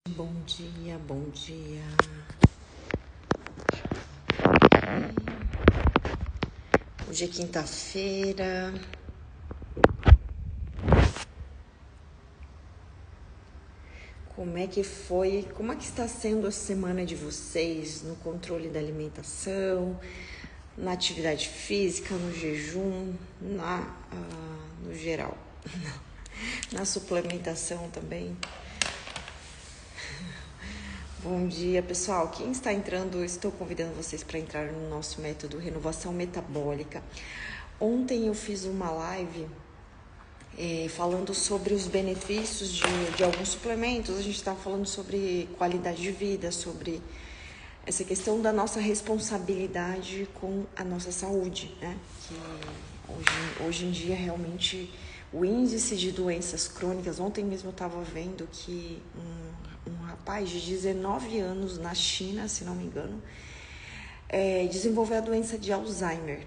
Bom dia, bom dia. Hoje é quinta-feira. Como é que foi? Como é que está sendo a semana de vocês no controle da alimentação, na atividade física, no jejum, no geral, na suplementação também? Bom dia, pessoal. Quem está entrando, estou convidando vocês para entrar no nosso método Renovação Metabólica. Ontem eu fiz uma live falando sobre os benefícios de alguns suplementos. A gente estava falando sobre qualidade de vida, sobre essa questão da nossa responsabilidade com a nossa saúde, né? Que hoje em dia realmente o índice de doenças crônicas, ontem mesmo eu estava vendo que um rapaz de 19 anos na China, se não me engano, desenvolveu a doença de Alzheimer.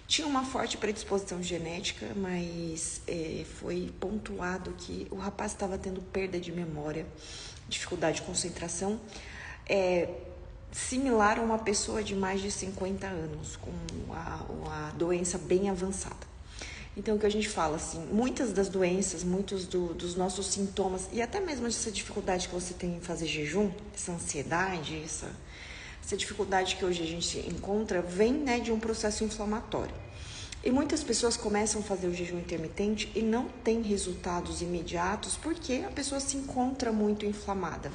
Tinha uma forte predisposição genética, mas foi pontuado que o rapaz estava tendo perda de memória, dificuldade de concentração, similar a uma pessoa de mais de 50 anos, com a doença bem avançada. Então, o que a gente fala, assim, muitas das doenças, muitos dos nossos sintomas, e até mesmo essa dificuldade que você tem em fazer jejum, essa ansiedade, essa dificuldade que hoje a gente encontra, vem, né, de um processo inflamatório. E muitas pessoas começam a fazer o jejum intermitente e não tem resultados imediatos porque a pessoa se encontra muito inflamada.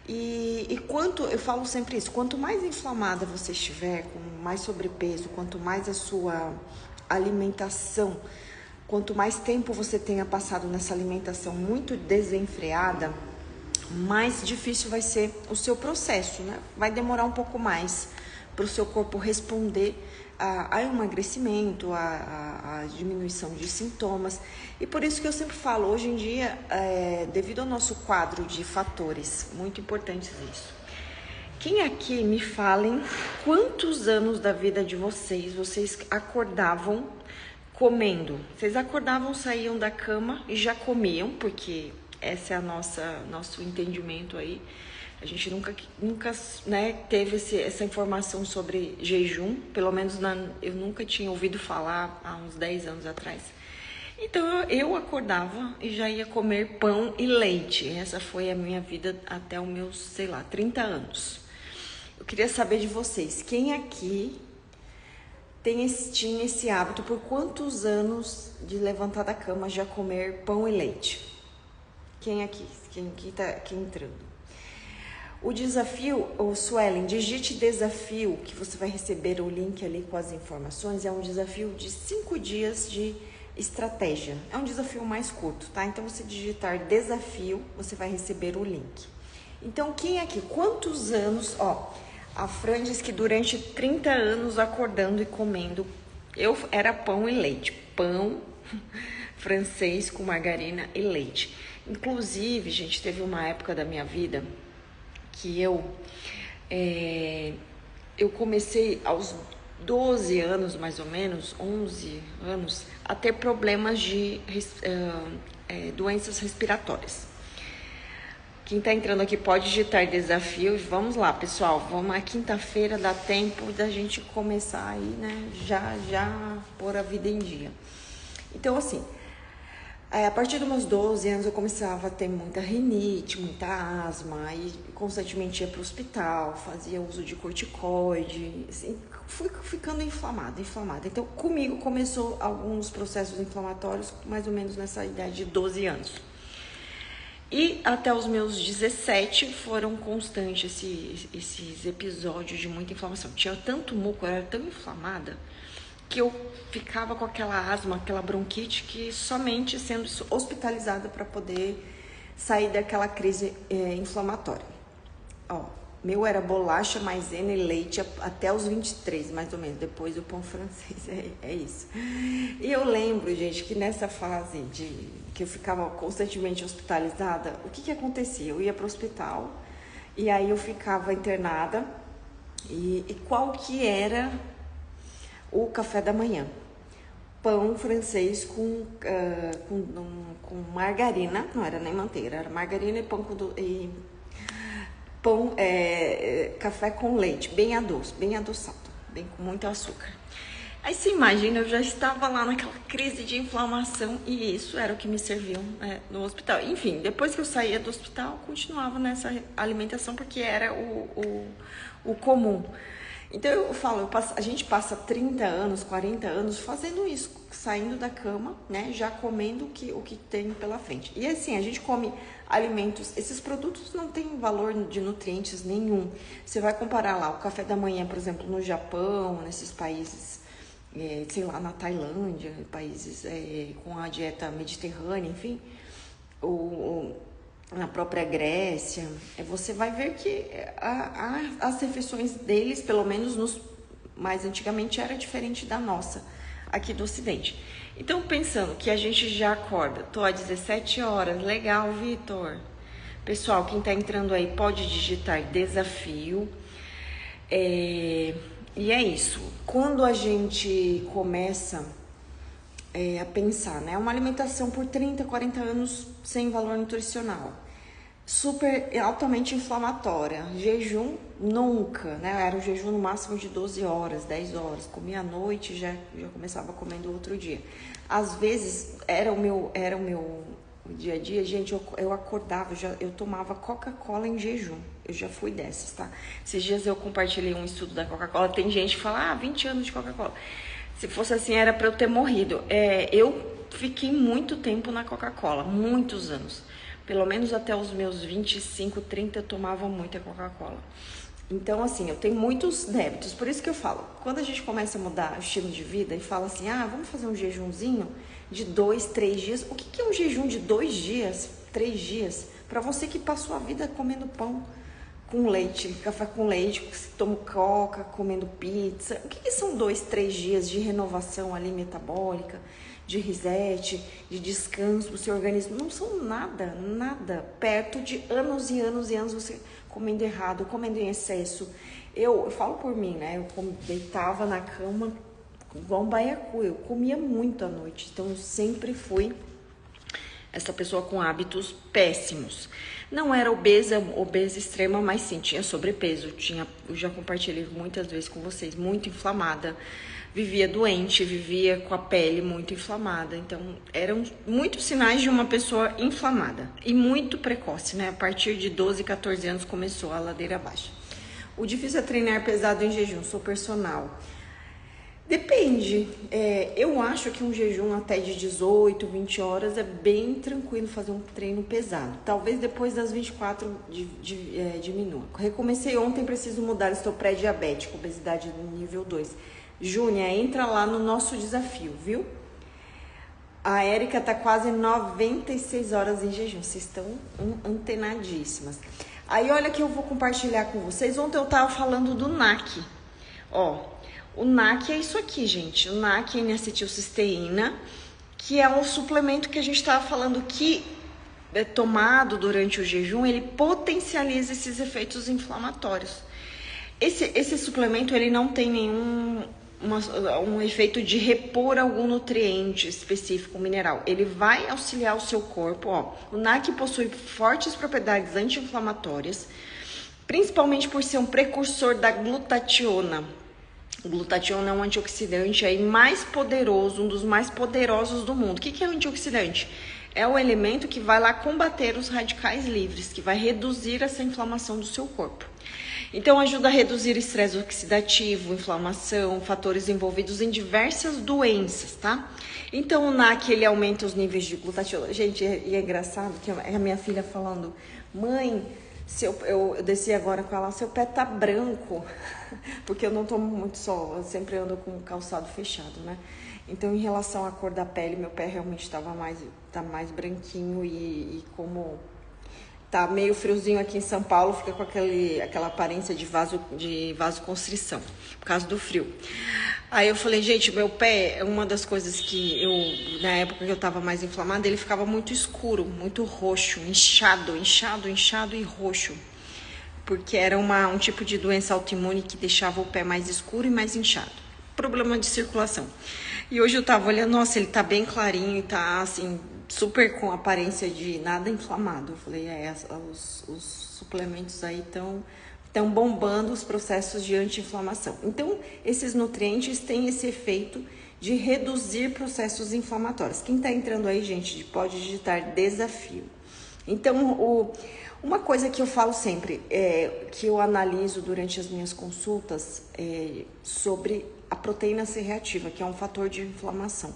E quanto, eu falo sempre isso, quanto mais inflamada você estiver, com mais sobrepeso, quanto mais a sua alimentação, quanto mais tempo você tenha passado nessa alimentação muito desenfreada, mais difícil vai ser o seu processo, né? Vai demorar um pouco mais para o seu corpo responder a emagrecimento, a diminuição de sintomas. E por isso que eu sempre falo, hoje em dia, devido ao nosso quadro de fatores, muito importantes isso. Quem aqui me falem quantos anos da vida de vocês acordavam comendo? Vocês acordavam, saíam da cama e já comiam, porque essa é nosso entendimento aí. A gente nunca né, teve essa informação sobre jejum, pelo menos eu nunca tinha ouvido falar há uns 10 anos atrás. Então eu acordava e já ia comer pão e leite. Essa foi a minha vida até os meus, 30 anos. Eu queria saber de vocês, quem aqui tinha esse hábito, por quantos anos de levantar da cama já comer pão e leite? Quem aqui? Quem tá aqui entrando? O desafio, Suelen, digite desafio, que você vai receber o link ali com as informações. É um desafio de 5 dias de estratégia. É um desafio mais curto, tá? Então, você digitar desafio, você vai receber o link. Então, quem aqui? Quantos anos? A Fran diz que durante 30 anos acordando e comendo, eu era pão e leite. Pão francês com margarina e leite. Inclusive, gente, teve uma época da minha vida que eu comecei aos 12 anos, mais ou menos, 11 anos, a ter problemas de doenças respiratórias. Quem tá entrando aqui pode digitar desafio. Vamos lá, pessoal, vamos, a quinta-feira dá tempo da gente começar aí, né, já pôr a vida em dia. Então, assim, a partir dos meus 12 anos eu começava a ter muita rinite, muita asma, e constantemente ia para o hospital, fazia uso de corticoide, assim, fui ficando inflamada. Então, comigo começou alguns processos inflamatórios mais ou menos nessa idade de 12 anos. E até os meus 17 foram constantes esses episódios de muita inflamação. Tinha tanto muco, eu era tão inflamada, que eu ficava com aquela asma, aquela bronquite, que somente sendo hospitalizada para poder sair daquela crise inflamatória. Meu era bolacha, maisena e leite até os 23, mais ou menos, depois o pão francês, é isso. E eu lembro, gente, que nessa fase que eu ficava constantemente hospitalizada, o que acontecia? Eu ia para o hospital e aí eu ficava internada e qual que era o café da manhã? Pão francês com margarina, não era nem manteiga, era margarina e pão pão, café com leite, bem adoçado, bem com muito açúcar. Aí você imagina, eu já estava lá naquela crise de inflamação e isso era o que me serviu, né, no hospital. Enfim, depois que eu saía do hospital, continuava nessa alimentação porque era o comum. Então eu falo, a gente passa 30 anos, 40 anos fazendo isso, saindo da cama, né, já comendo o que tem pela frente. E assim, a gente come alimentos, esses produtos não têm valor de nutrientes nenhum. Você vai comparar lá o café da manhã, por exemplo, no Japão, nesses países, sei lá, na Tailândia, países com a dieta mediterrânea, enfim, ou na própria Grécia, você vai ver que as refeições deles, pelo menos mais antigamente, era diferente da nossa, aqui do Ocidente. Então, pensando que a gente já acorda, tô às 17 horas, legal, Vitor. Pessoal, quem tá entrando aí pode digitar desafio. E é isso. Quando a gente começa a pensar, né? Uma alimentação por 30, 40 anos sem valor nutricional, altamente inflamatória, jejum nunca, né? Era um jejum no máximo de 12 horas, 10 horas, comia à noite, já começava comendo outro dia. Às vezes era o meu dia a dia, gente, eu acordava, eu tomava Coca-Cola em jejum. Eu já fui dessas, tá? Esses dias eu compartilhei um estudo da Coca-Cola. Tem gente que fala, 20 anos de Coca-Cola. Se fosse assim, era pra eu ter morrido. Eu fiquei muito tempo na Coca-Cola, muitos anos. Pelo menos até os meus 25, 30, eu tomava muita Coca-Cola. Então, assim, eu tenho muitos débitos. Por isso que eu falo, quando a gente começa a mudar o estilo de vida e fala assim, vamos fazer um jejumzinho de 2, 3 dias. O que é um jejum de 2 dias, 3 dias? Pra você que passou a vida comendo pão com leite, café com leite, toma coca, comendo pizza. O que são 2, 3 dias de renovação ali metabólica, de reset, de descanso do seu organismo? Não são nada perto de anos e anos e anos você comendo errado, comendo em excesso. Eu falo por mim, né? Eu deitava na cama igual um baiacu, eu comia muito à noite, então eu sempre fui essa pessoa com hábitos péssimos. Não era obesa extrema, mas sim, tinha sobrepeso, eu já compartilhei muitas vezes com vocês, muito inflamada, vivia doente, vivia com a pele muito inflamada, então eram muitos sinais de uma pessoa inflamada e muito precoce, né? A partir de 12, 14 anos começou a ladeira abaixo. O difícil é treinar pesado em jejum, sou personal. Depende, eu acho que um jejum até de 18, 20 horas é bem tranquilo fazer um treino pesado. Talvez depois das 24 diminua. Recomecei ontem, preciso mudar, estou pré-diabético, obesidade nível 2. Júnia, entra lá no nosso desafio, viu? A Érica tá quase 96 horas em jejum, vocês estão antenadíssimas. Aí olha que eu vou compartilhar com vocês, ontem eu tava falando do NAC, o NAC é isso aqui, gente. O NAC é N-acetilcisteína, que é um suplemento que a gente estava falando que é tomado durante o jejum, ele potencializa esses efeitos inflamatórios. Esse suplemento, ele não tem nenhum um efeito de repor algum nutriente específico, mineral. Ele vai auxiliar o seu corpo, O NAC possui fortes propriedades anti-inflamatórias, principalmente por ser um precursor da glutationa. O glutationa é um antioxidante aí mais poderoso, um dos mais poderosos do mundo. O que é o antioxidante? É o elemento que vai lá combater os radicais livres, que vai reduzir essa inflamação do seu corpo. Então, ajuda a reduzir estresse oxidativo, inflamação, fatores envolvidos em diversas doenças, tá? Então, o NAC, ele aumenta os níveis de glutationa. Gente, e é engraçado que a minha filha falando, mãe, eu desci agora com ela, seu pé tá branco, porque eu não tomo muito sol, eu sempre ando com o calçado fechado, né? Então, em relação à cor da pele, meu pé realmente tá mais branquinho e como tá meio friozinho aqui em São Paulo, fica com aquela aparência de vasoconstrição, por causa do frio. Aí eu falei, gente, meu pé é uma das coisas que na época que eu tava mais inflamada, ele ficava muito escuro, muito roxo, inchado e roxo. Porque era um tipo de doença autoimune que deixava o pé mais escuro e mais inchado. Problema de circulação. E hoje eu tava olhando, nossa, ele tá bem clarinho e tá assim, super com aparência de nada inflamado. Eu falei, os suplementos aí estão bombando os processos de anti-inflamação. Então, esses nutrientes têm esse efeito de reduzir processos inflamatórios. Quem está entrando aí, gente, pode digitar desafio. Então, uma coisa que eu falo sempre, que eu analiso durante as minhas consultas, sobre a proteína C reativa, que é um fator de inflamação.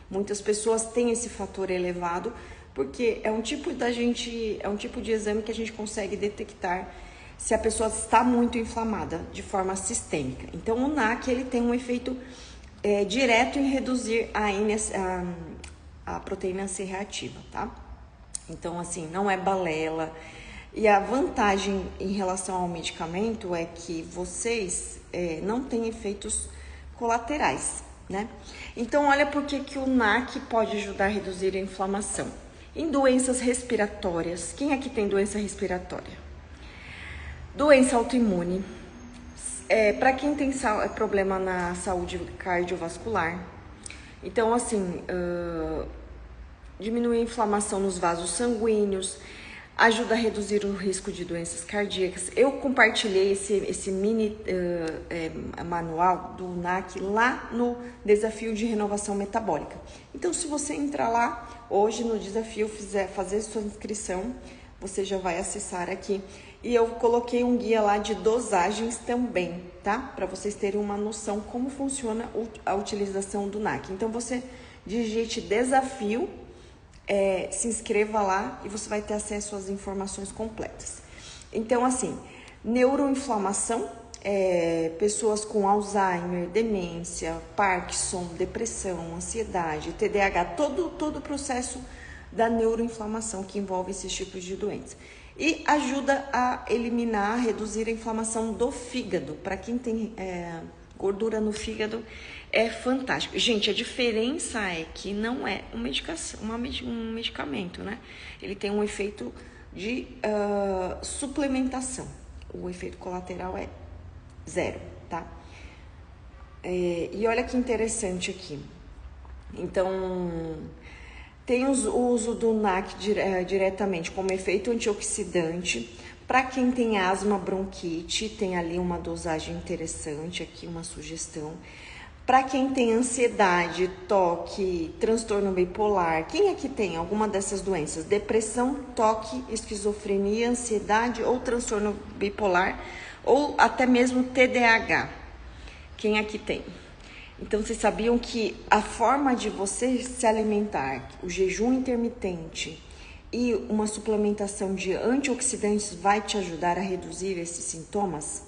Muitas pessoas têm esse fator elevado, porque é um tipo de exame que a gente consegue detectar se a pessoa está muito inflamada de forma sistêmica. Então, o NAC ele tem um efeito direto em reduzir a proteína C reativa, tá? Então, assim, não é balela. E a vantagem em relação ao medicamento é que vocês não têm efeitos colaterais, né? Então, olha por que o NAC pode ajudar a reduzir a inflamação. Em doenças respiratórias, quem aqui tem doença respiratória? Doença autoimune, para quem tem problema na saúde cardiovascular. Então, assim, diminui a inflamação nos vasos sanguíneos, ajuda a reduzir o risco de doenças cardíacas. Eu compartilhei esse mini manual do NAC lá no Desafio de Renovação Metabólica. Então, se você entrar lá hoje no desafio, fazer sua inscrição, você já vai acessar aqui. E eu coloquei um guia lá de dosagens também, tá? Para vocês terem uma noção como funciona a utilização do NAC. Então, você digite desafio, se inscreva lá e você vai ter acesso às informações completas. Então, assim, neuroinflamação, pessoas com Alzheimer, demência, Parkinson, depressão, ansiedade, TDAH, todo o processo da neuroinflamação que envolve esses tipos de doenças. E ajuda a eliminar, reduzir a inflamação do fígado. Para quem tem gordura no fígado, é fantástico. Gente, a diferença é que não é um medicamento, né? Ele tem um efeito de suplementação. O efeito colateral é 0, tá? E olha que interessante aqui. Então, tem o uso do NAC diretamente como efeito antioxidante. Para quem tem asma, bronquite, tem ali uma dosagem interessante, aqui uma sugestão. Para quem tem ansiedade, toque, transtorno bipolar, quem aqui tem alguma dessas doenças? Depressão, toque, esquizofrenia, ansiedade ou transtorno bipolar, ou até mesmo TDAH. Quem aqui tem? Então, vocês sabiam que a forma de você se alimentar, o jejum intermitente e uma suplementação de antioxidantes vai te ajudar a reduzir esses sintomas?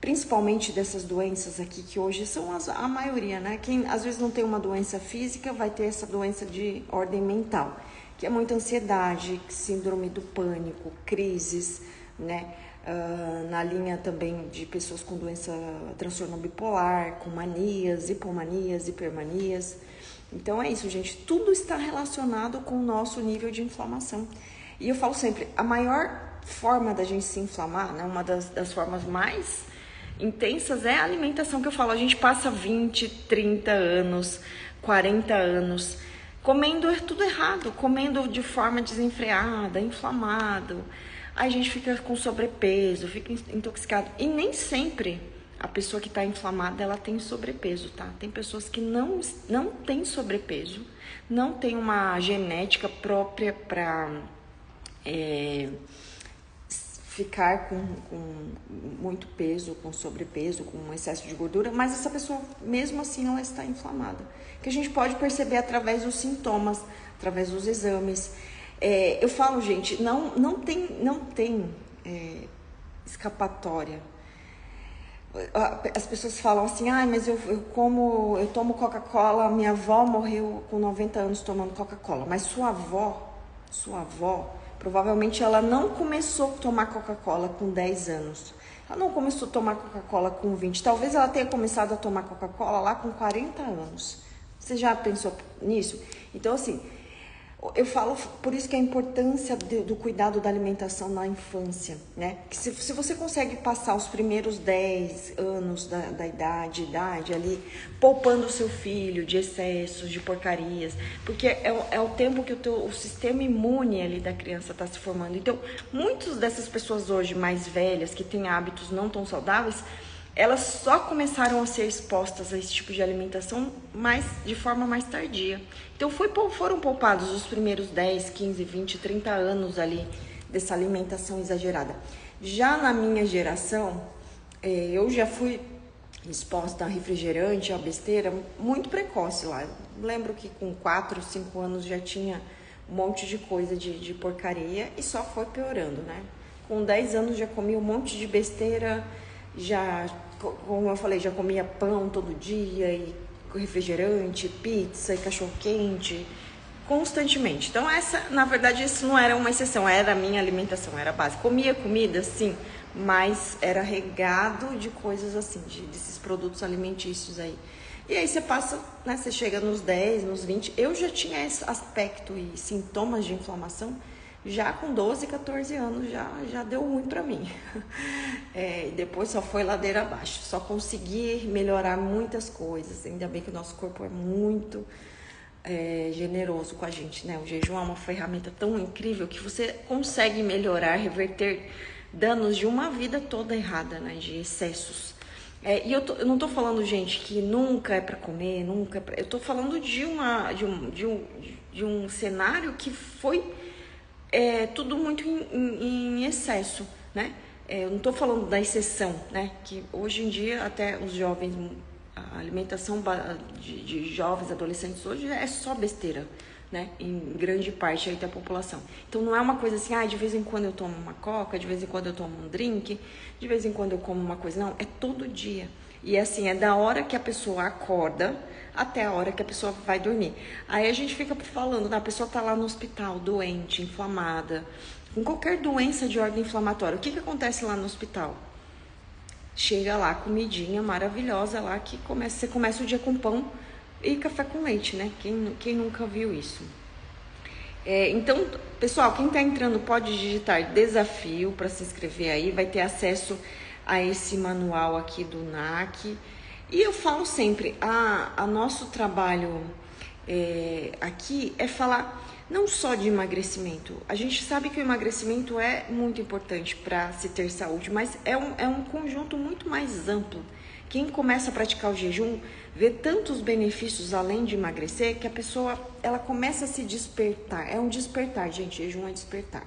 Principalmente dessas doenças aqui, que hoje são a maioria, né? Quem às vezes não tem uma doença física, vai ter essa doença de ordem mental, que é muita ansiedade, síndrome do pânico, crises, né? Na linha também de pessoas com doença, transtorno bipolar, com manias, hipomanias, hipermanias. Então é isso, gente, tudo está relacionado com o nosso nível de inflamação. E eu falo sempre, a maior forma da gente se inflamar, né, uma das formas mais intensas é a alimentação, que eu falo, a gente passa 20, 30 anos, 40 anos comendo tudo errado, comendo de forma desenfreada, inflamado. Aí a gente fica com sobrepeso, fica intoxicado. E nem sempre a pessoa que está inflamada, ela tem sobrepeso, tá? Tem pessoas que não têm sobrepeso, não tem uma genética própria para ficar com muito peso, com sobrepeso, com excesso de gordura, mas essa pessoa, mesmo assim, ela está inflamada. Que a gente pode perceber através dos sintomas, através dos exames. Eu falo, gente, não tem escapatória. As pessoas falam assim, mas eu tomo Coca-Cola, minha avó morreu com 90 anos tomando Coca-Cola, mas sua avó, provavelmente ela não começou a tomar Coca-Cola com 10 anos. Ela não começou a tomar Coca-Cola com 20. Talvez ela tenha começado a tomar Coca-Cola lá com 40 anos. Você já pensou nisso? Então, assim, Eu falo, por isso que a importância do cuidado da alimentação na infância, né? Que se você consegue passar os primeiros 10 anos da idade ali, poupando o seu filho de excessos, de porcarias, porque é o tempo que o sistema imune ali da criança está se formando. Então, muitas dessas pessoas hoje mais velhas, que têm hábitos não tão saudáveis, elas só começaram a ser expostas a esse tipo de alimentação de forma mais tardia. Então foram poupados os primeiros 10, 15, 20, 30 anos ali dessa alimentação exagerada. Já na minha geração, eu já fui exposta a refrigerante, a besteira, muito precoce lá. Eu lembro que com 4, 5 anos já tinha um monte de coisa de porcaria e só foi piorando, né? Com 10 anos já comia um monte de besteira, já, como eu falei, já comia pão todo dia e refrigerante, pizza e cachorro-quente, constantemente. Então na verdade, isso não era uma exceção, era a minha alimentação, era básica. Comia comida, sim, mas era regado de coisas assim, desses produtos alimentícios aí. E aí você passa, né, você chega nos 10, nos 20, eu já tinha esse aspecto e sintomas de inflamação, já com 12, 14 anos já deu ruim pra mim. E depois só foi ladeira abaixo. Só consegui melhorar muitas coisas. Ainda bem que o nosso corpo é muito generoso com a gente, né? O jejum é uma ferramenta tão incrível que você consegue melhorar, reverter danos de uma vida toda errada, né? De excessos. E eu não tô falando, gente, que nunca é pra comer, nunca é pra... Eu tô falando de um cenário que foi... tudo muito em excesso, né? Eu não estou falando da exceção, né? Que hoje em dia até os jovens, a alimentação de jovens, adolescentes hoje é só besteira, né? Em grande parte aí da população. Então não é uma coisa assim, de vez em quando eu tomo uma coca, de vez em quando eu tomo um drink, de vez em quando eu como uma coisa, não, é todo dia. E assim, é da hora que a pessoa acorda até a hora que a pessoa vai dormir. Aí a gente fica falando, a pessoa tá lá no hospital, doente, inflamada, com qualquer doença de ordem inflamatória. O que acontece lá no hospital? Chega lá, comidinha maravilhosa lá, que você começa o dia com pão e café com leite, né? Quem nunca viu isso? Então, pessoal, quem tá entrando pode digitar desafio para se inscrever aí, vai ter acesso a esse manual aqui do NAC. E eu falo sempre, a nosso trabalho aqui é falar não só de emagrecimento. A gente sabe que o emagrecimento é muito importante para se ter saúde, mas é um conjunto muito mais amplo. Quem começa a praticar o jejum vê tantos benefícios além de emagrecer que a pessoa ela começa a se despertar. É um despertar, gente, jejum é despertar.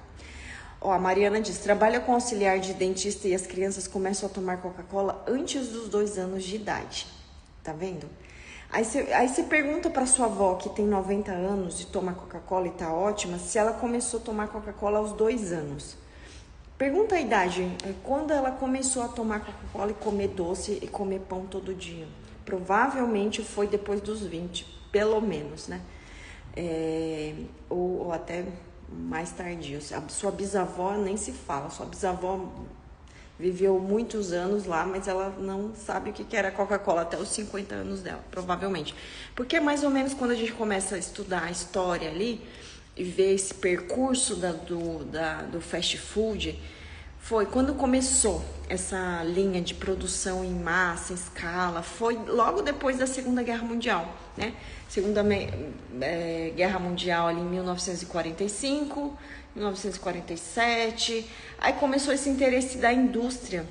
A Mariana diz, trabalha com auxiliar de dentista e as crianças começam a tomar Coca-Cola antes dos 2 anos de idade. Tá vendo? Aí você pergunta para sua avó, que tem 90 anos e toma Coca-Cola e tá ótima, se ela começou a tomar Coca-Cola aos 2 anos. Pergunta a idade, quando ela começou a tomar Coca-Cola e comer doce e comer pão todo dia. Provavelmente foi depois dos 20, pelo menos, né? Ou até mais tardio. A sua bisavó nem se fala, sua bisavó viveu muitos anos lá, mas ela não sabe o que era Coca-Cola até os 50 anos dela, provavelmente. Porque mais ou menos quando a gente começa a estudar a história ali e ver esse percurso do fast food, foi quando começou essa linha de produção em massa, em escala, foi logo depois da Segunda Guerra Mundial, né? Segunda Guerra Mundial ali em 1945, 1947, aí começou esse interesse da indústria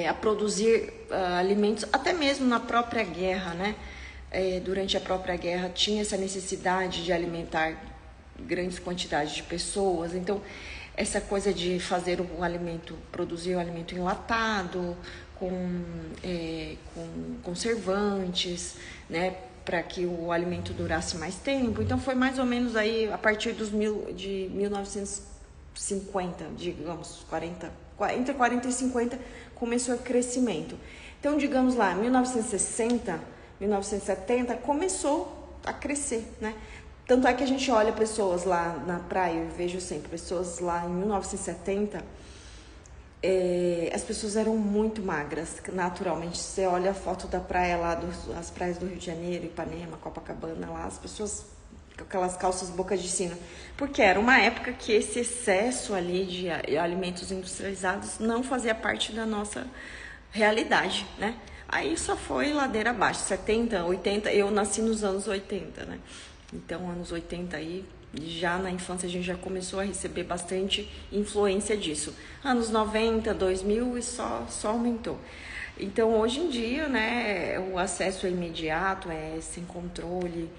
a produzir alimentos, até mesmo na própria guerra, né? Durante a própria guerra tinha essa necessidade de alimentar grandes quantidades de pessoas, então essa coisa de fazer o alimento, produzir o alimento enlatado, com conservantes, né, para que o alimento durasse mais tempo. Então foi mais ou menos aí a partir de 1950, digamos, entre 40 e 50 começou o crescimento. Então, digamos lá, 1960, 1970 começou a crescer, né? Tanto é que a gente olha pessoas lá na praia, eu vejo sempre pessoas lá em 1970, as pessoas eram muito magras, naturalmente. Você olha a foto da praia lá, as praias do Rio de Janeiro, Ipanema, Copacabana, lá as pessoas com aquelas calças boca de sino, porque era uma época que esse excesso ali de alimentos industrializados não fazia parte da nossa realidade, né? Aí só foi ladeira abaixo, 70, 80, eu nasci nos anos 80, né? Então, anos 80 aí, já na infância a gente já começou a receber bastante influência disso. Anos 90, 2000 e só aumentou. Então, hoje em dia, né, o acesso é imediato, é sem controle,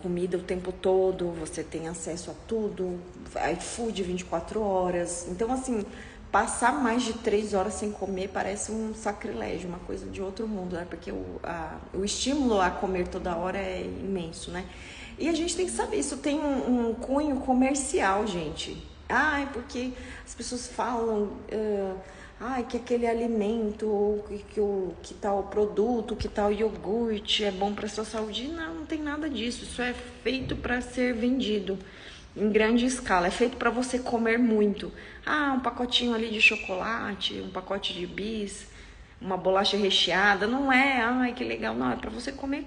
comida o tempo todo, você tem acesso a tudo, iFood 24 horas. Então, assim, passar mais de 3 horas sem comer parece um sacrilégio, uma coisa de outro mundo, né? Porque o estímulo a comer toda hora é imenso, né? E a gente tem que saber, isso tem um cunho comercial, gente. Porque as pessoas falam... que aquele alimento, que tal produto, que tal iogurte é bom para sua saúde. Não tem nada disso. Isso é feito para ser vendido em grande escala. É feito para você comer muito. Um pacotinho ali de chocolate, um pacote de bis, uma bolacha recheada. Não é, que legal. Não, é para você comer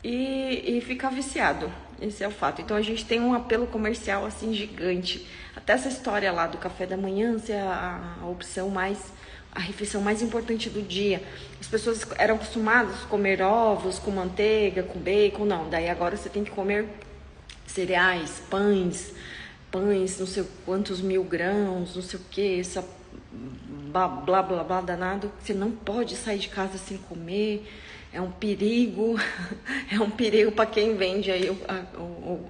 e ficar viciado. Esse é o fato. Então a gente tem um apelo comercial assim gigante. Até essa história lá do café da manhã ser a refeição mais importante do dia. As pessoas eram acostumadas a comer ovos com manteiga, com bacon, não. Daí agora você tem que comer cereais, pães, não sei quantos mil grãos, não sei o que, essa blá blá blá danado. Você não pode sair de casa sem comer. É um perigo, para quem vende aí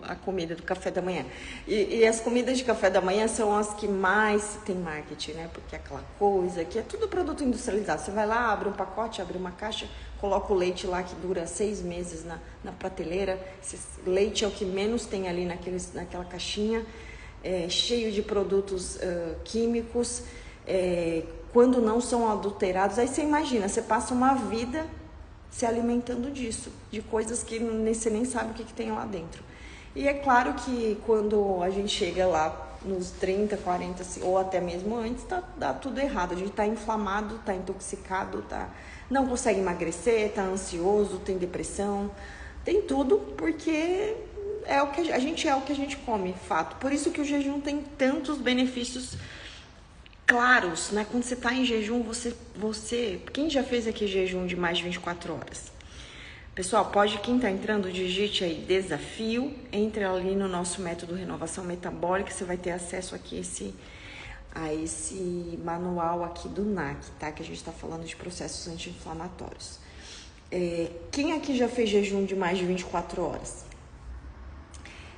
a comida do café da manhã. E as comidas de café da manhã são as que mais tem marketing, né? Porque é aquela coisa que é tudo produto industrializado. Você vai lá, abre um pacote, abre uma caixa, coloca o leite lá que dura 6 meses na prateleira. Esse leite é o que menos tem ali naquela caixinha, cheio de produtos químicos, quando não são adulterados. Aí você imagina, você passa uma vida se alimentando disso, de coisas que você nem sabe o que tem lá dentro. E é claro que quando a gente chega lá nos 30, 40, ou até mesmo antes, dá tudo errado. A gente tá inflamado, tá intoxicado, não consegue emagrecer, tá ansioso, tem depressão, tem tudo, porque é o que a gente come, fato. Por isso que o jejum tem tantos benefícios claros, né? Quando você está em jejum, quem já fez aqui jejum de mais de 24 horas? Pessoal, quem está entrando, digite aí desafio, entre ali no nosso método Renovação Metabólica, você vai ter acesso aqui a esse manual aqui do NAC, tá? Que a gente está falando de processos anti-inflamatórios. Quem aqui já fez jejum de mais de 24 horas?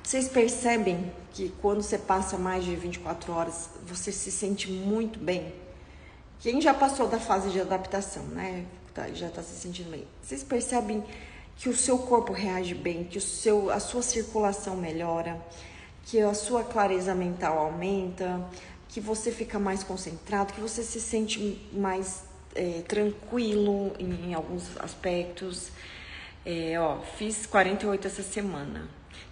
Vocês percebem que quando você passa mais de 24 horas, você se sente muito bem? Quem já passou da fase de adaptação, né? Já está se sentindo bem. Vocês percebem que o seu corpo reage bem, que a sua circulação melhora, que a sua clareza mental aumenta, que você fica mais concentrado, que você se sente mais tranquilo em alguns aspectos. Fiz 48 essa semana.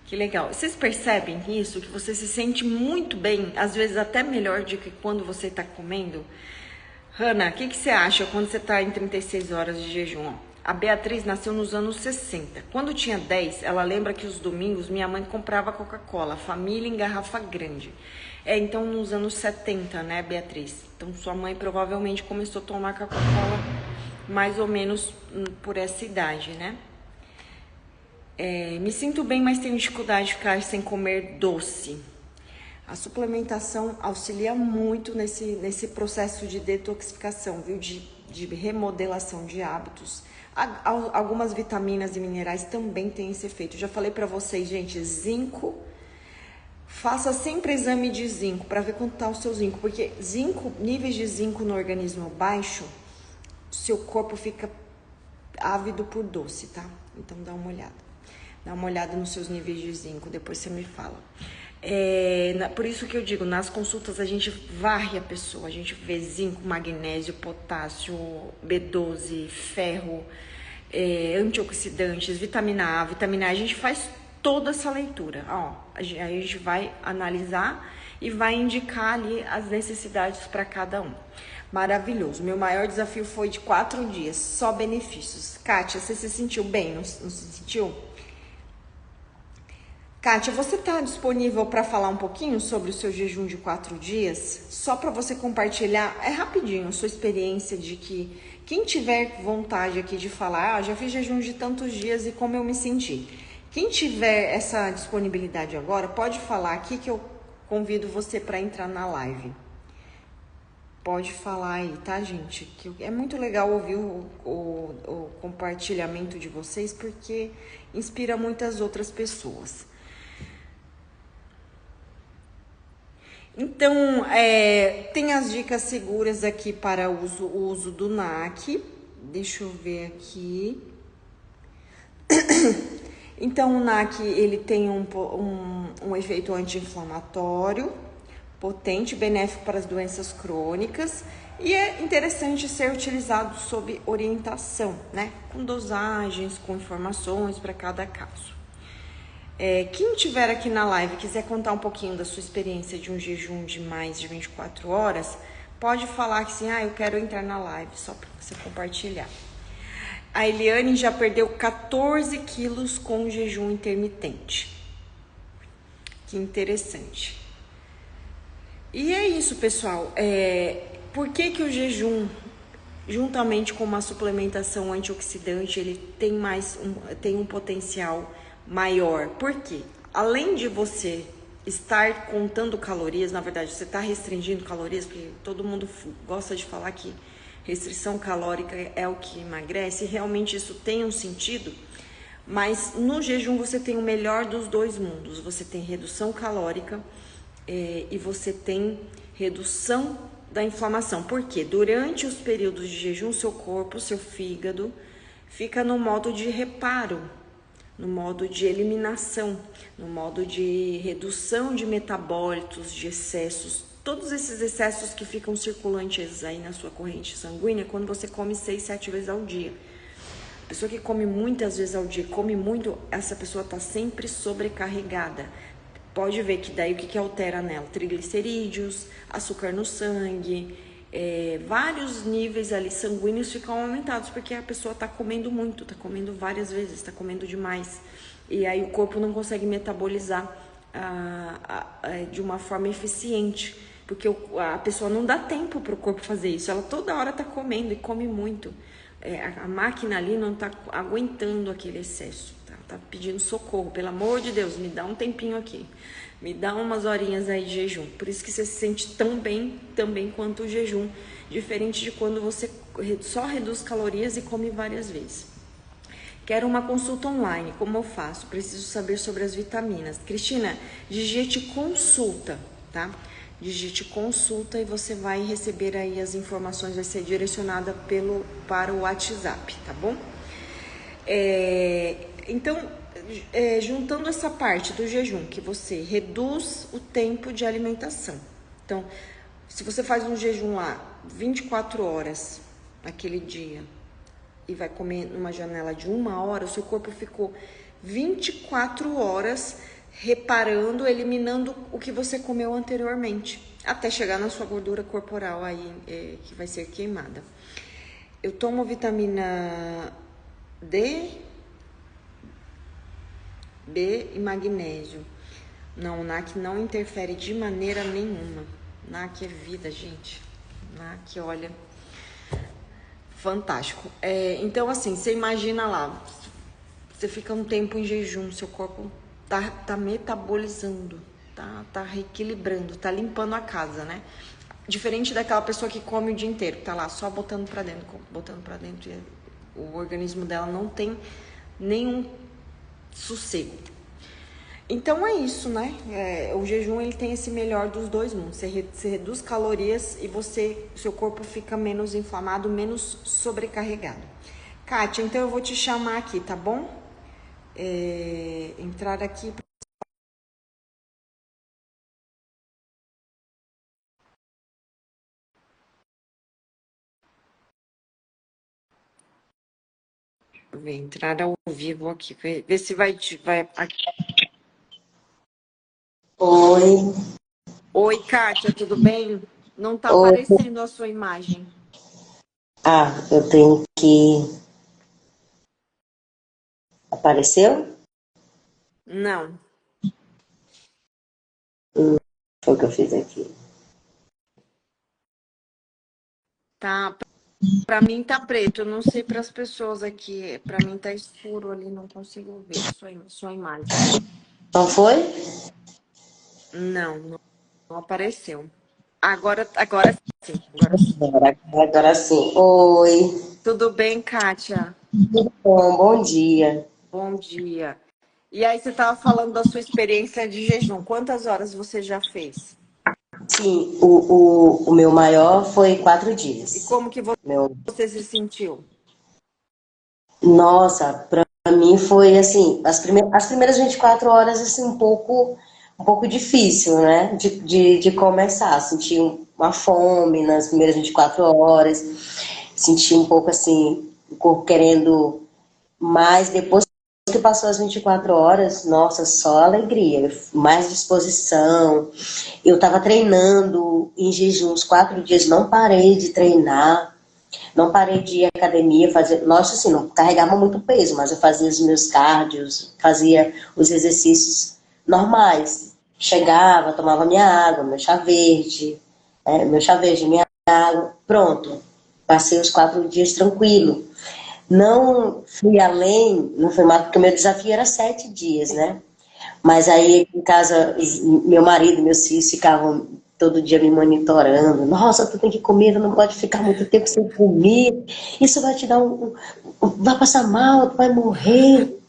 Que legal. Vocês percebem isso? Que você se sente muito bem, às vezes até melhor do que quando você está comendo? Hanna, o que você acha quando você está em 36 horas de jejum? A Beatriz nasceu nos anos 60. Quando tinha 10, ela lembra que os domingos minha mãe comprava Coca-Cola, família em garrafa grande. Então nos anos 70, né, Beatriz? Então sua mãe provavelmente começou a tomar Coca-Cola mais ou menos por essa idade, né? Me sinto bem, mas tenho dificuldade de ficar sem comer doce. A suplementação auxilia muito nesse processo de detoxificação, viu? De remodelação de hábitos. Algumas vitaminas e minerais também têm esse efeito. Já falei para vocês, gente, zinco. Faça sempre exame de zinco para ver quanto está o seu zinco, porque níveis de zinco no organismo baixo, seu corpo fica ávido por doce, tá? Então dá uma olhada. Dá uma olhada nos seus níveis de zinco, depois você me fala. Por isso que eu digo, nas consultas a gente varre a pessoa, a gente vê zinco, magnésio, potássio, B12, ferro, antioxidantes, vitamina A, a gente faz toda essa leitura. Aí a gente vai analisar e vai indicar ali as necessidades para cada um. Maravilhoso. Meu maior desafio foi de 4 dias, só benefícios. Kátia, você se sentiu bem? Não se sentiu? Kátia, você está disponível para falar um pouquinho sobre o seu jejum de 4 dias? Só para você compartilhar, é rapidinho, a sua experiência de que quem tiver vontade aqui de falar, já fiz jejum de tantos dias e como eu me senti. Quem tiver essa disponibilidade agora, pode falar aqui que eu convido você para entrar na live. Pode falar aí, tá, gente? Que é muito legal ouvir o compartilhamento de vocês, porque inspira muitas outras pessoas. Então, tem as dicas seguras aqui para o uso do NAC. Deixa eu ver aqui. Então, o NAC, ele tem um efeito anti-inflamatório, potente, benéfico para as doenças crônicas. E é interessante ser utilizado sob orientação, né? Com dosagens, com informações para cada caso. Quem tiver aqui na live e quiser contar um pouquinho da sua experiência de um jejum de mais de 24 horas, pode falar que assim, eu quero entrar na live, só para você compartilhar. A Eliane já perdeu 14 quilos com jejum intermitente. Que interessante. E é isso, pessoal. Por que o jejum, juntamente com uma suplementação antioxidante, ele tem um potencial maior? Por quê? Além de você estar contando calorias, na verdade, você está restringindo calorias, porque todo mundo gosta de falar que restrição calórica é o que emagrece, e realmente isso tem um sentido, mas no jejum você tem o melhor dos dois mundos. Você tem redução calórica e você tem redução da inflamação. Por quê? Durante os períodos de jejum, seu corpo, seu fígado, fica no modo de reparo, no modo de eliminação, no modo de redução de metabólitos, de excessos. Todos esses excessos que ficam circulantes aí na sua corrente sanguínea quando você come 6, 7 vezes ao dia. A pessoa que come muitas vezes ao dia, come muito, essa pessoa está sempre sobrecarregada. Pode ver que daí o que altera nela? Triglicerídeos, açúcar no sangue, vários níveis ali sanguíneos ficam aumentados, porque a pessoa está comendo muito, está comendo várias vezes, está comendo demais. E aí o corpo não consegue metabolizar de uma forma eficiente, porque a pessoa não dá tempo para o corpo fazer isso. Ela toda hora está comendo e come muito. A máquina ali não está aguentando aquele excesso, tá pedindo socorro, pelo amor de Deus, me dá um tempinho aqui, me dá umas horinhas aí de jejum. Por isso que você se sente tão bem também quanto o jejum, diferente de quando você só reduz calorias e come várias vezes. Quero uma consulta online, como eu faço? Preciso saber sobre as vitaminas. Cristina, digite consulta, tá? Digite consulta e você vai receber aí as informações, vai ser direcionada para o WhatsApp, tá bom? Então, juntando essa parte do jejum, que você reduz o tempo de alimentação. Então, se você faz um jejum lá 24 horas naquele dia e vai comer numa janela de 1 hora, o seu corpo ficou 24 horas reparando, eliminando o que você comeu anteriormente, até chegar na sua gordura corporal aí, que vai ser queimada. Eu tomo vitamina D, B e magnésio. Não, o NAC não interfere de maneira nenhuma. NAC é vida, gente. NAC, olha, fantástico. Então, assim, você imagina lá, você fica um tempo em jejum, seu corpo tá metabolizando, tá reequilibrando, tá limpando a casa, né? Diferente daquela pessoa que come o dia inteiro, tá lá só botando pra dentro, e o organismo dela não tem nenhum sossego. Então é isso, né? O jejum, ele tem esse melhor dos dois mundos. Você reduz calorias e seu corpo fica menos inflamado, menos sobrecarregado. Kátia, então eu vou te chamar aqui, tá bom? Entrar aqui. Vou entrar ao vivo aqui, ver se vai aqui. Oi. Oi, Kátia, tudo bem? Não tá aparecendo a sua imagem. Eu tenho que. Apareceu? Não. Foi o que eu fiz aqui. Tá, pra mim tá preto, eu não sei para as pessoas aqui, pra mim tá escuro ali, não consigo ver sua imagem. Não foi? Não apareceu. Agora sim, agora sim. Agora sim. Oi. Tudo bem, Kátia? Bom dia. Bom dia. E aí, você estava falando da sua experiência de jejum. Quantas horas você já fez? Sim, o meu maior foi 4 E dias. como que Meu, você se sentiu? nossa, pra mim foi assim, as primeiras 24 horas assim, um pouco difícil, né? De começar. Senti uma fome nas primeiras 24 horas, senti um pouco assim, o corpo querendo mais. Depois que passou as 24 horas, nossa, só alegria, mais disposição. Eu estava treinando em jejum os 4 dias, não parei de treinar. Não parei de ir à academia, fazer. Nossa, assim, não carregava muito peso, mas eu fazia os meus cardios, fazia os exercícios normais. Chegava, tomava minha água, meu chá verde, minha água, pronto. Passei os 4 dias tranquilo. Não fui além, não foi mais, porque o meu desafio era 7 dias, Sim. né? Mas aí em casa, meu marido e meus filhos ficavam todo dia me monitorando. Nossa, tu tem que comer, tu não pode ficar muito tempo sem comer. Isso vai te dar vai passar mal, tu vai morrer.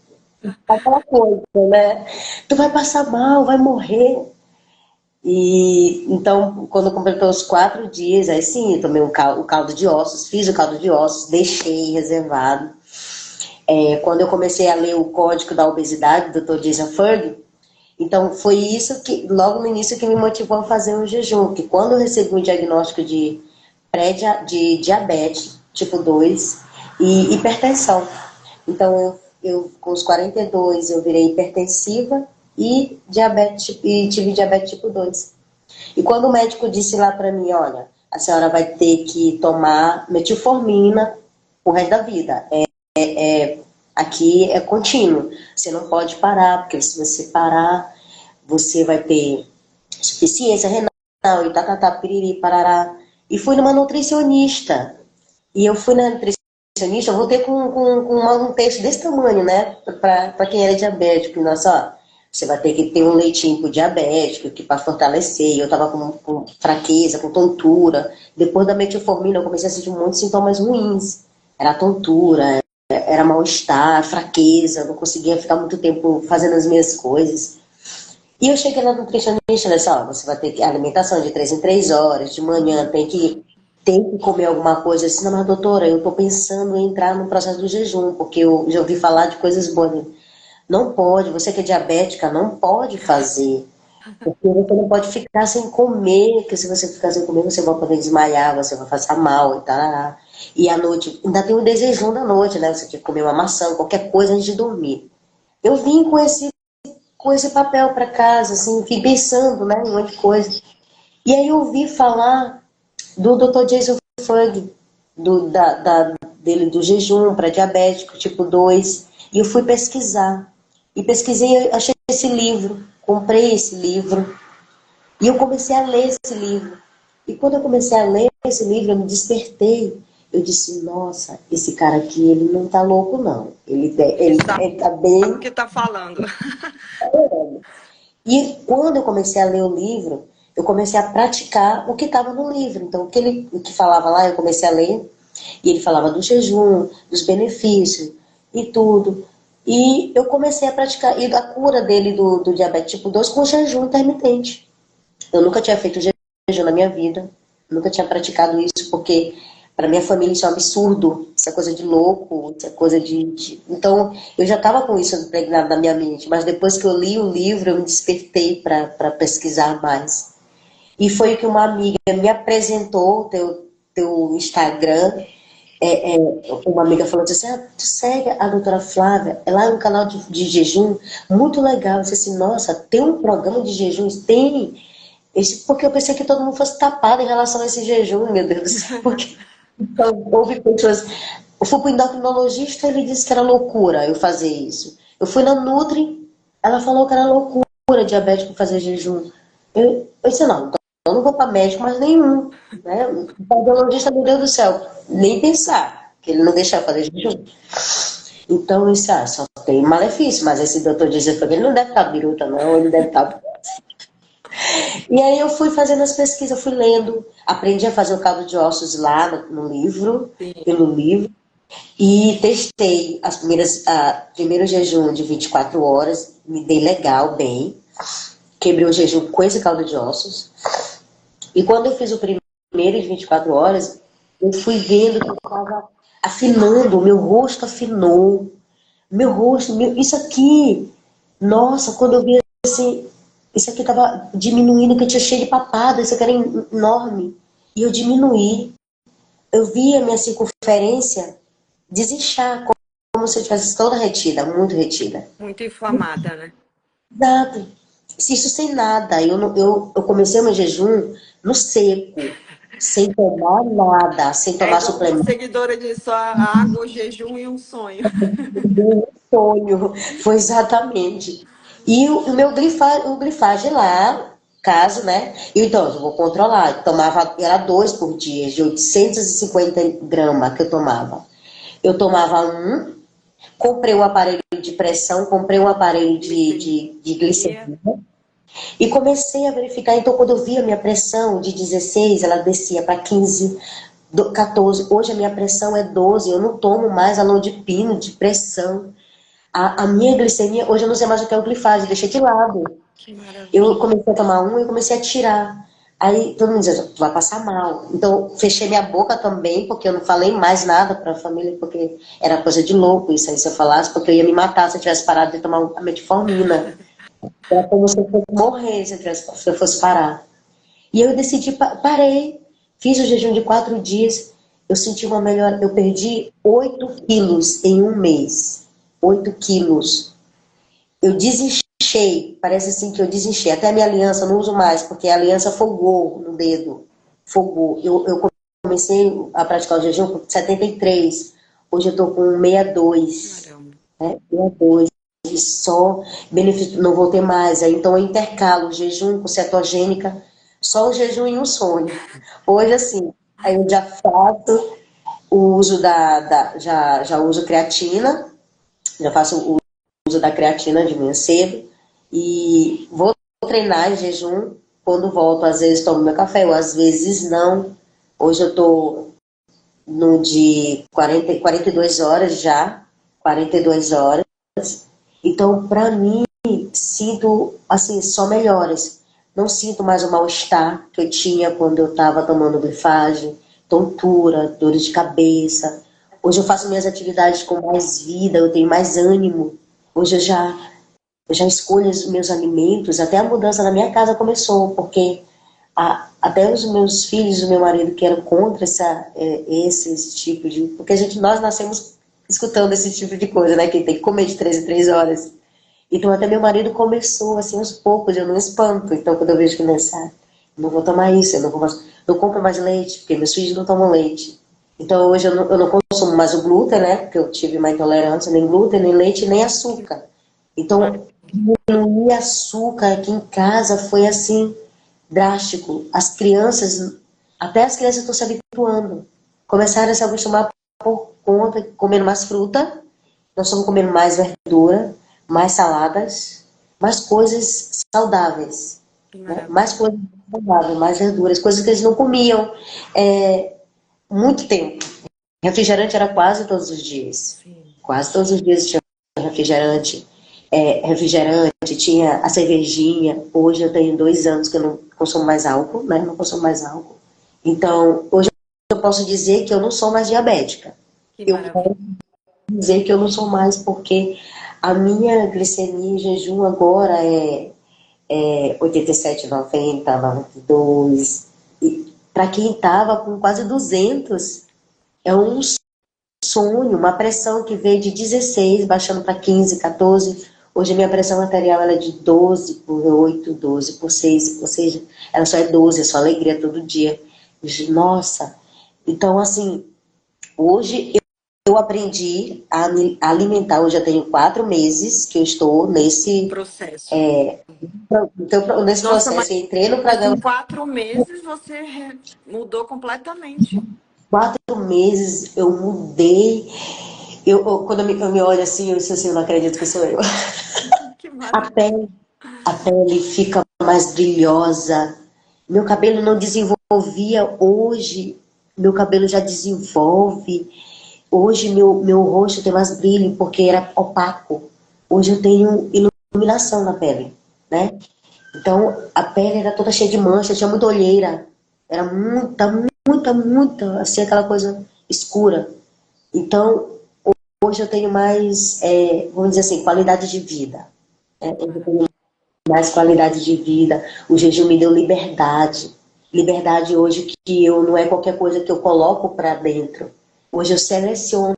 Aquela coisa, né? Tu vai passar mal, vai morrer. E então, quando completou os 4 dias, aí sim, eu tomei o caldo de ossos, fiz o caldo de ossos, deixei reservado. Quando eu comecei a ler o Código da Obesidade, do Dr. Jason Furg, então, foi isso que, logo no início, que me motivou a fazer um jejum. Que quando eu recebi um diagnóstico de de diabetes tipo 2 e hipertensão. Então, com os 42, eu virei hipertensiva e, e tive diabetes tipo 2. E quando o médico disse lá para mim, olha, a senhora vai ter que tomar metilformina o resto da vida. Aqui é contínuo. Você não pode parar, porque se você parar, você vai ter insuficiência renal e tá, piriri, parará. E fui numa nutricionista. E eu fui na nutricionista, eu voltei com um texto desse tamanho, né? Para quem era diabético. Nossa, ó, você vai ter que ter um leitinho pro diabético, que para fortalecer. Eu tava com fraqueza, com tontura. Depois da metformina, eu comecei a sentir um monte de sintomas ruins. Era tontura, era mal-estar, fraqueza, não conseguia ficar muito tempo fazendo as minhas coisas. E eu cheguei lá no nutricionista e falei assim, ó, você vai ter que alimentação de 3 em 3 horas, de manhã tem que comer alguma coisa. Assim, não, mas doutora, eu tô pensando em entrar no processo do jejum, porque eu já ouvi falar de coisas boas. Não pode, você que é diabética, não pode fazer. Porque você não pode ficar sem comer, porque se você ficar sem comer, você vai poder desmaiar, você vai passar mal e tal. E à noite, ainda tem o desejum da noite, né? Você tem que comer uma maçã, qualquer coisa antes de dormir. Eu vim com esse papel para casa, assim, fiquei pensando, né, em um monte de coisa. E aí eu ouvi falar do Dr. Jason Fung, dele do jejum para diabético tipo 2, e eu fui pesquisar. E pesquisei, achei esse livro, comprei esse livro, e eu comecei a ler esse livro. E quando eu comecei a ler esse livro, eu me despertei. Eu disse, nossa, esse cara aqui, ele não tá louco, não. Ele sabe Ele tá o bem. que tá falando. E quando eu comecei a ler o livro, eu comecei a praticar o que estava no livro. Então, o que falava lá, eu comecei a ler. E ele falava do jejum, dos benefícios e tudo. E eu comecei a praticar. E a cura dele do diabetes tipo 2 com jejum intermitente. Eu nunca tinha feito jejum na minha vida. Nunca tinha praticado isso, porque para minha família isso é um absurdo. Isso é coisa de louco, isso é coisa Então, eu já estava com isso impregnado na minha mente. Mas depois que eu li o livro, eu me despertei para pesquisar mais. E foi que uma amiga me apresentou teu Instagram. É, é, uma amiga falou assim, tu segue a doutora Flávia, ela é um canal de jejum muito legal. Eu disse assim, nossa, tem um programa de jejuns? Tem. Porque eu pensei que todo mundo fosse tapado em relação a esse jejum, meu Deus. Porque então, houve pessoas. Eu fui para o endocrinologista, ele disse que era loucura eu fazer isso. Eu fui na Nutri, ela falou que era loucura diabético fazer jejum. Eu disse, não, então eu não vou para médico mais nenhum. Né? O cardiologista, meu Deus do céu, nem pensar, que ele não deixa eu fazer jejum. Então, isso só tem malefício, mas esse doutor dizia que ele não deve estar biruta, não, ele deve estar. E aí eu fui fazendo as pesquisas, fui lendo, aprendi a fazer o caldo de ossos lá no livro, Sim. pelo livro, e testei primeiro jejum de 24 horas, me dei legal, bem, quebrei o jejum com esse caldo de ossos. E quando eu fiz o primeiro de 24 horas, eu fui vendo que eu estava afinando, o meu rosto afinou, meu rosto, isso aqui, nossa, quando eu vi assim, isso aqui estava diminuindo, que eu tinha cheio de papada, isso aqui era enorme. E eu diminuí, eu vi a minha circunferência desinchar, como se eu tivesse toda retida, muito retida. Muito inflamada, né? Exato. Isso sem nada. Eu comecei o meu jejum no seco, sem tomar nada, sem É tomar igual minha suplemento. seguidora disse, só água, o jejum e um sonho. Um sonho, foi exatamente. E o meu glifage lá, caso, né? Então, eu vou controlar. Eu tomava, era 2 por dia, de 850 gramas que eu tomava. Eu tomava comprei um aparelho de pressão, comprei um aparelho de Glicemia. glicemia e comecei a verificar. Então, quando eu via a minha pressão de 16, ela descia para 15, 14. Hoje a minha pressão é 12. Eu não tomo mais alodipino de pressão. A minha glicemia, hoje eu não sei mais o que é o glifage, deixei de lado. Que Eu maravilha. comecei a tomar e comecei a tirar. Aí todo mundo dizia, tu vai passar mal. Então, fechei minha boca também, porque eu não falei mais nada para a família, porque era coisa de louco isso aí, se eu falasse, porque eu ia me matar se eu tivesse parado de tomar a metformina. Era como se eu fosse morrer se eu fosse parar. E eu decidi, parei, fiz o jejum de 4 dias, eu senti uma melhora, eu perdi 8 quilos em um mês. 8 quilos. Eu desinchei, parece assim que eu desinchei. Até a minha aliança eu não uso mais, porque a aliança folgou no dedo. Folgou. Eu comecei a praticar o jejum com 73. Hoje eu estou com 62. Caramba. Né? 62. E só benefício, não vou ter mais. Aí, então eu intercalo o jejum com cetogênica, só o jejum e um sonho. Hoje, assim, aí eu já faço o uso já uso creatina, já faço o uso da creatina de manhã cedo e vou treinar em jejum. Quando volto, às vezes tomo meu café, ou às vezes não. Hoje eu tô no de 42 horas já, 42 horas. Então, para mim, sinto, assim, só melhoras. Não sinto mais o mal-estar que eu tinha quando eu estava tomando glifagem, tontura, dores de cabeça. Hoje eu faço minhas atividades com mais vida, eu tenho mais ânimo. Hoje eu já escolho os meus alimentos, até a mudança na minha casa começou, porque até os meus filhos, o meu marido, que eram contra esse tipo de... Porque nós nascemos escutando esse tipo de coisa, né? Que tem que comer de 3 em 3 horas. Então até meu marido começou, assim, aos poucos, eu não espanto. Então quando eu vejo que não vou tomar isso, eu não compro mais leite, porque meus filhos não tomam leite. Então hoje eu não consumo mais o glúten, né? Porque eu tive uma intolerância, nem glúten, nem leite, nem açúcar. Então, diminuir açúcar aqui em casa foi assim, drástico. Até as crianças estão se habituando. Começaram a se acostumar por conta, comendo mais fruta, nós estamos comendo mais verdura, mais saladas, mais coisas saudáveis. Que Né? maravilha. Mais coisas saudáveis, mais verduras, coisas que eles não comiam muito tempo. Refrigerante era quase todos os dias. Sim. Quase todos os dias tinha refrigerante. Refrigerante, tinha a cervejinha. Hoje eu tenho 2 anos que eu não consumo mais álcool, né? Não consumo mais álcool. Então, hoje eu posso dizer que eu não sou mais diabética. Que Eu maravilha. posso dizer que eu não sou mais, porque a minha glicemia em jejum agora é 87, 90, 92. E para quem estava com quase 200, é um sonho, uma pressão que veio de 16, baixando para 15, 14. Hoje a minha pressão arterial ela é de 12 por 8, 12 por 6, ou seja, ela só é 12, é só alegria todo dia. Nossa, então assim, hoje eu aprendi a me alimentar. Hoje eu tenho 4 meses que eu estou nesse, Processo. então, nesse Nossa, processo. Eu entrei no mas programa em 4 meses você mudou completamente. 4 meses, eu mudei. Quando eu me olho assim, eu disse assim, eu não acredito que sou eu. Que A maravilha. pele, a pele fica mais brilhosa. Meu cabelo não desenvolvia hoje. Meu cabelo já desenvolve. Hoje meu rosto tem mais brilho porque era opaco. Hoje eu tenho iluminação na pele, né? Então a pele era toda cheia de mancha, tinha muita olheira. Era muita, assim, aquela coisa escura. Então hoje eu tenho mais, vamos dizer assim, qualidade de vida. Eu tenho mais qualidade de vida. O jejum me deu liberdade. Liberdade hoje que eu não é qualquer coisa que eu coloco para dentro. Hoje eu seleciono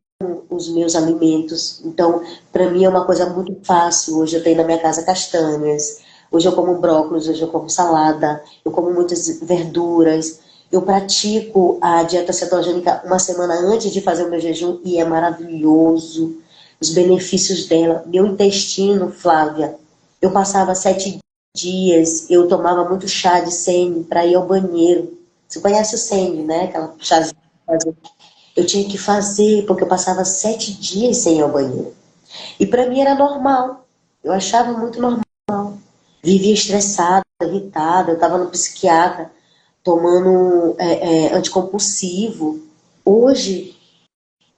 os meus alimentos. Então, para mim é uma coisa muito fácil. Hoje eu tenho na minha casa castanhas. Hoje eu como brócolis, hoje eu como salada, eu como muitas verduras. Eu pratico a dieta cetogênica uma semana antes de fazer o meu jejum e é maravilhoso. Os benefícios dela. Meu intestino, Flávia, eu passava 7 dias, eu tomava muito chá de sene para ir ao banheiro. Você conhece o sene, né? Aquela chazinha. Eu tinha que fazer, porque eu passava 7 dias sem ir ao banheiro. E para mim era normal. Eu achava muito normal. Vivia estressada, irritada. Eu estava no psiquiatra, tomando anticompulsivo. Hoje,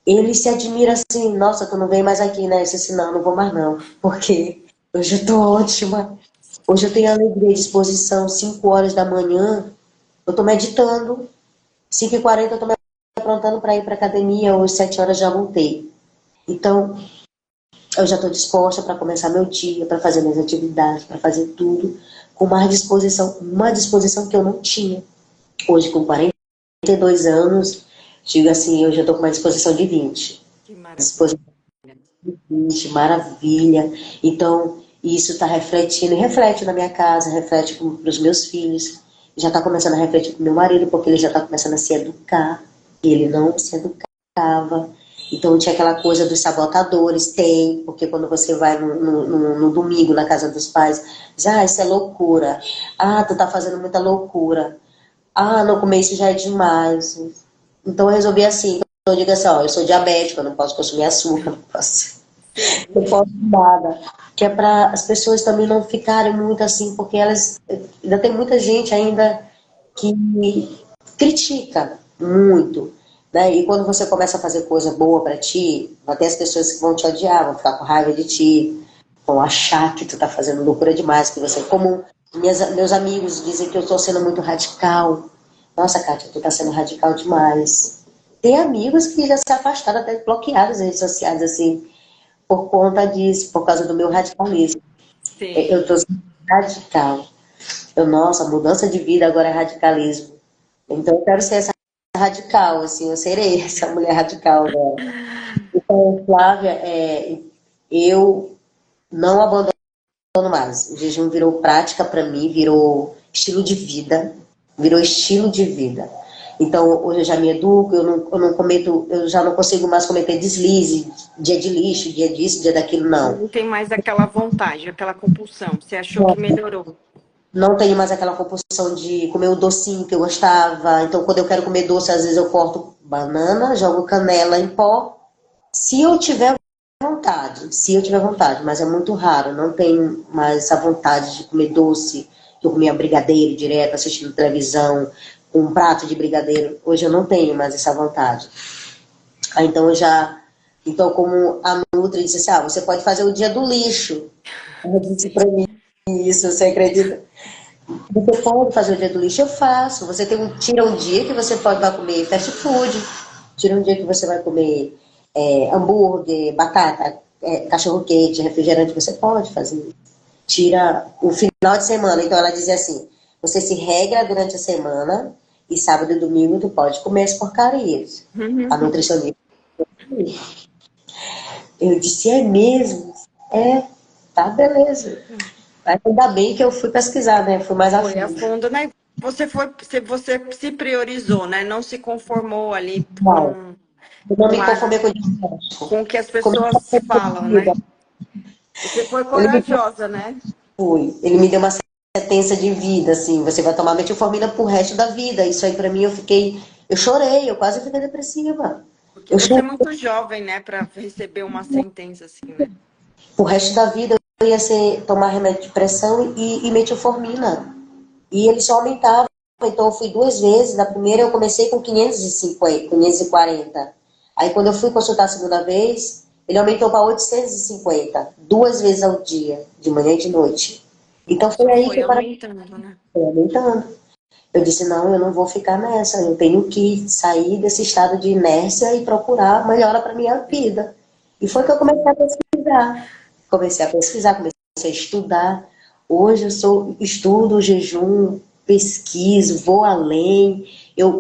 ele se admira assim: nossa, tu não vem mais aqui, né? Eu disse assim: não, não vou mais não. Porque hoje eu tô ótima. Hoje eu tenho alegria e disposição. 5 horas da manhã, eu tô meditando. 5h40 eu tô me aprontando para ir para academia. Hoje, 7 horas já voltei. Então, eu já estou disposta para começar meu dia, para fazer minhas atividades, para fazer tudo com mais disposição, uma disposição que eu não tinha. Hoje, com 42 anos, digo assim, eu já estou com uma disposição de 20. Que maravilha. Disposição de 20, maravilha. Então, isso está refletindo, e reflete na minha casa, reflete para os meus filhos, já está começando a refletir com meu marido, porque ele já está começando a se educar, e ele não se educava. Então tinha aquela coisa dos sabotadores, tem, porque quando você vai no domingo na casa dos pais, diz, ah, isso é loucura. Ah, tu tá fazendo muita loucura. Ah, não comer isso já é demais. Então eu resolvi assim, eu digo assim, ó, eu sou diabética, eu não posso consumir açúcar, não Sim. posso nada. Que é para as pessoas também não ficarem muito assim, porque elas, ainda tem muita gente ainda que critica muito, né? E quando você começa a fazer coisa boa para ti, vai ter as pessoas que vão te odiar, vão ficar com raiva de ti, vão achar que tu tá fazendo loucura demais, que você, como meus amigos dizem que eu estou sendo muito radical. Nossa, Kátia, tu tá sendo radical demais. Tem amigos que já se afastaram, até bloquearam as redes sociais, assim, por conta disso, por causa do meu radicalismo. Eu Sim. tô sendo radical. Nossa, mudança de vida agora é radicalismo. Então eu quero ser essa radical, assim, eu serei essa mulher radical agora. Então, Flávia, eu não abandono mais. O jejum virou prática para mim, virou estilo de vida, virou estilo de vida. Então, hoje eu já me educo, eu não cometo, eu já não consigo mais cometer deslize, dia de lixo, dia disso, dia daquilo, não. Não tem mais aquela vontade, aquela compulsão. Você achou que melhorou? Não tenho mais aquela compulsão de comer o docinho que eu gostava. Então, quando eu quero comer doce, às vezes eu corto banana, jogo canela em pó. Se eu tiver vontade, se eu tiver vontade, mas é muito raro, não tenho mais essa vontade de comer doce, que eu comia brigadeiro direto, assistindo televisão, com um prato de brigadeiro. Hoje eu não tenho mais essa vontade. Então eu já. Então, como a Nutri disse assim, você pode fazer o dia do lixo. Ela disse pra mim isso, você acredita? Você pode fazer o dia do lixo? Eu faço. Você tira um dia que você pode vai comer fast food, tira um dia que você vai comer hambúrguer, batata, cachorro-quente, refrigerante, você pode fazer. Tira o final de semana. Então ela dizia assim, você se regra durante a semana e sábado e domingo tu pode comer as porcarias. A nutricionista. Eu disse, é mesmo? É, tá, beleza. Mas ainda bem que eu fui pesquisar, né? Fui mais a Foi a fundo. fundo, né? Você se priorizou, né? Não se conformou ali Não, com. Eu não me com, conformei com o diagnóstico. com o que as Como pessoas falam, né? Você foi ele me corajosa, né? ele me deu uma sentença de vida, assim, você vai tomar metformina pro resto da vida. Isso aí pra mim eu chorei, eu quase fiquei depressiva. Porque Eu você é chorei. muito jovem, né, para receber uma sentença assim, né? O resto da vida eu ia tomar remédio de pressão e metformina. E ele só aumentava. Então eu fui 2 vezes. Na primeira eu comecei com 550, 540. Aí quando eu fui consultar a segunda vez, ele aumentou para 850, 2 vezes ao dia, de manhã e de noite. Então foi Só aí que foi eu parei aumentando, né? aumentando. Eu disse, não, eu não vou ficar nessa, eu tenho que sair desse estado de inércia e procurar melhora para minha vida. E foi que eu comecei a pesquisar. Comecei a estudar. Hoje estudo jejum, pesquiso, vou além.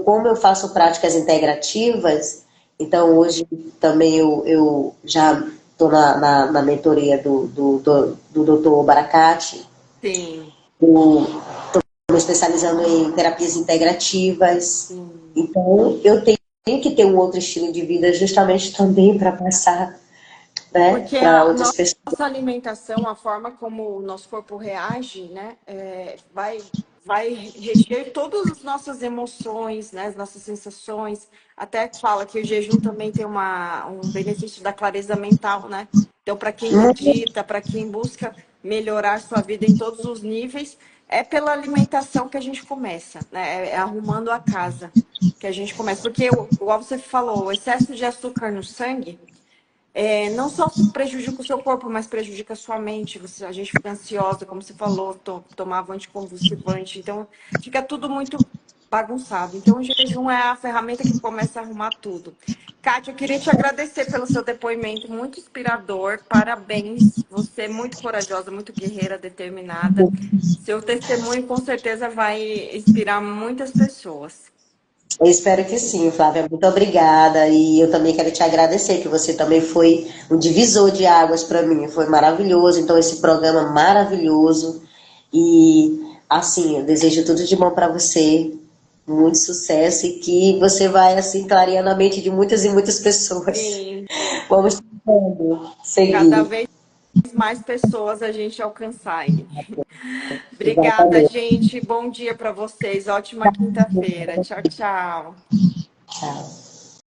Como eu faço práticas integrativas, então hoje também eu já estou na mentoria do Dr. Baracate. Sim, Estou me especializando em terapias integrativas. sim. Então, eu tenho que ter um outro estilo de vida justamente também para passar, né, Porque para a outras pessoas. nossa alimentação, a forma como o nosso corpo reage, né, vai reger todas as nossas emoções, né, as nossas sensações. Até fala que o jejum também tem um benefício da clareza mental, né? Então, para quem medita, para quem busca melhorar sua vida em todos os níveis, é pela alimentação que a gente começa, né? É arrumando a casa que a gente começa. Porque, igual você falou, o excesso de açúcar no sangue não só prejudica o seu corpo, mas prejudica a sua mente. A gente fica ansiosa, como você falou, tomava anticonvulsivante. Então, fica tudo muito bagunçado. Então, o jejum é a ferramenta que começa a arrumar tudo. Kátia, eu queria te agradecer pelo seu depoimento, muito inspirador. Parabéns. Você é muito corajosa, muito guerreira, determinada. Seu testemunho, com certeza, vai inspirar muitas pessoas. Eu espero que sim, Flávia. Muito obrigada. E eu também quero te agradecer, que você também foi um divisor de águas para mim. Foi maravilhoso. Então, esse programa maravilhoso. E, assim, eu desejo tudo de bom para você. Muito sucesso e que você vai, assim, clareando a mente de muitas e muitas pessoas. Sim, Vamos tentando cada seguir. vez mais pessoas a gente alcançar aí. Obrigada, Exatamente. gente. Bom dia para vocês. Ótima quinta-feira. Tchau, tchau. Tchau.